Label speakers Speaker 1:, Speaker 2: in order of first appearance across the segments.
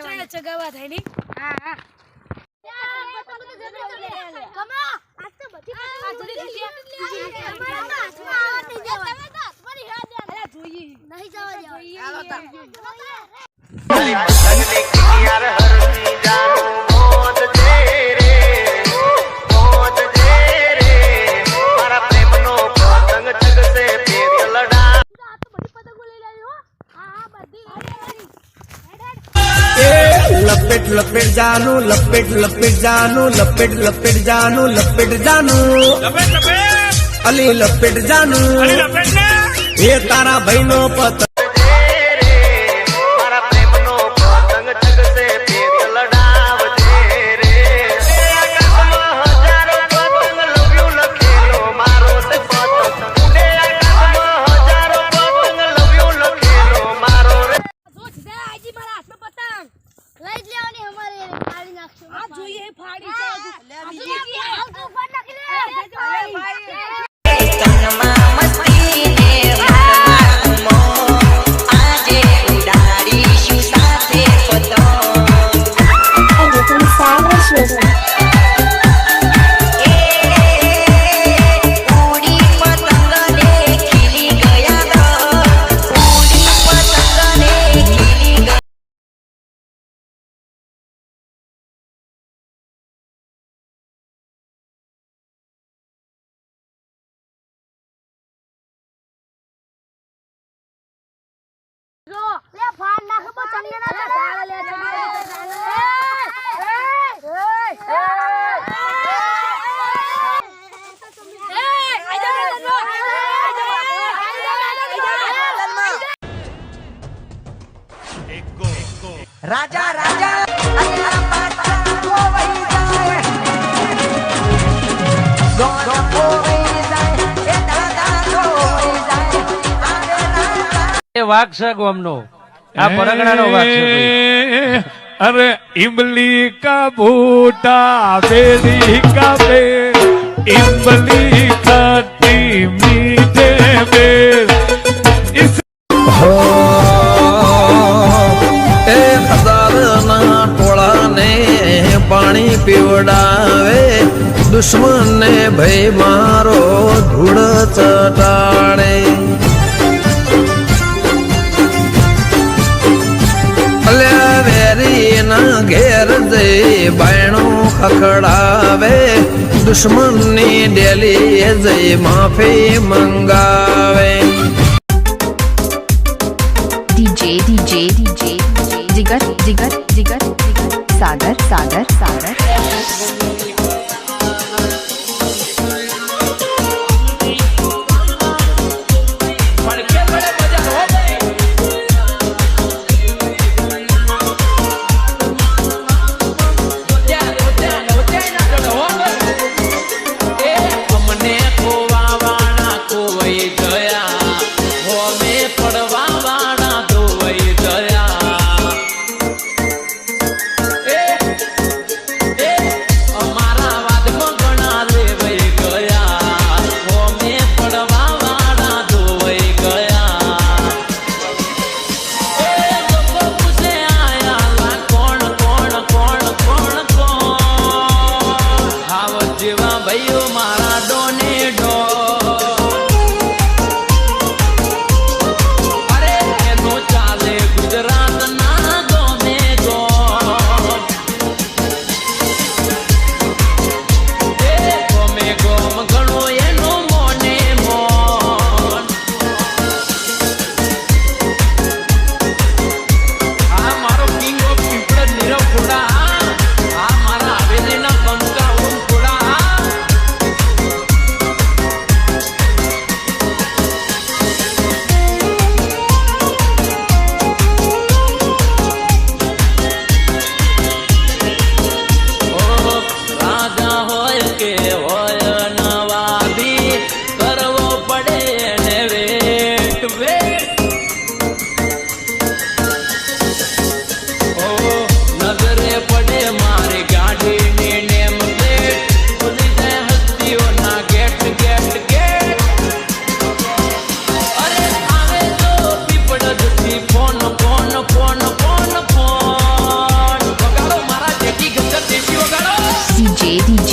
Speaker 1: આપણે ચગાવા થાય ની હા હા કમા આજ તો બધી જલ્દી નહીં જવા જોઈએ હાલો તા યાર હરતી જાનું મોત દે રે મારા પ્રેમનો પતંગ ચગસે પેટ લડા આ તો બધી પતંગો લઈ લાવી હો હા હા બધી
Speaker 2: लपेट लपेट जानू लपेट लपेट जानू लपेट लपेट जानू लपेट जानू लपेट लपेट अली लपेट जानू अली लपेट ने ये तारा भाई नो पतंग मारा प्रेम नो पतंग जगसे पेट लडाव दे रे हजारो पतंग लव यू लखेलो मारो ते पतंग उडे हजारो पतंग लव यू लखेलो मारो रे
Speaker 1: જો છે આજી મારા હાથમાં પતંગ લઈ જ લેવાની અમારે ફાડી નાખશો આ જોઈએ ફાડી છે આ તો ફાડ નાખી લે અરે ભાઈ તનમાં મસ્તી ને મો આજે ઉડાડીશું સાથે પતંગ આજે તું સારા છો લે ફાડ નાખ બો ચંગે ના ચાલે લે ચંગે
Speaker 3: રાજા રાજા અલ્લાહ પાછા વહી જાય ગોળ વહી જાય એ દાદા વહી જાય
Speaker 4: એ વાઘ છે ગોમનો આ પરગણાનો વાઘ છે ભાઈ
Speaker 5: अरे इमली का बूटा बेली का बेल इमली खट्टी मीठे बेल इस
Speaker 2: ए हजारना टोळाने पाणी पीवडावे दुश्मन ने भय मारो धूळ चटाळे घेर जय बायणो खखडावे दुश्मन ने डेली जय माफी मंगावे
Speaker 6: डीजे डीजे डीजे जिगर जिगर जिगर सागर सागर सागर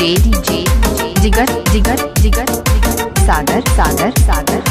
Speaker 6: DJ जिगर जिगर जिगर जिगर सागर सागर सागर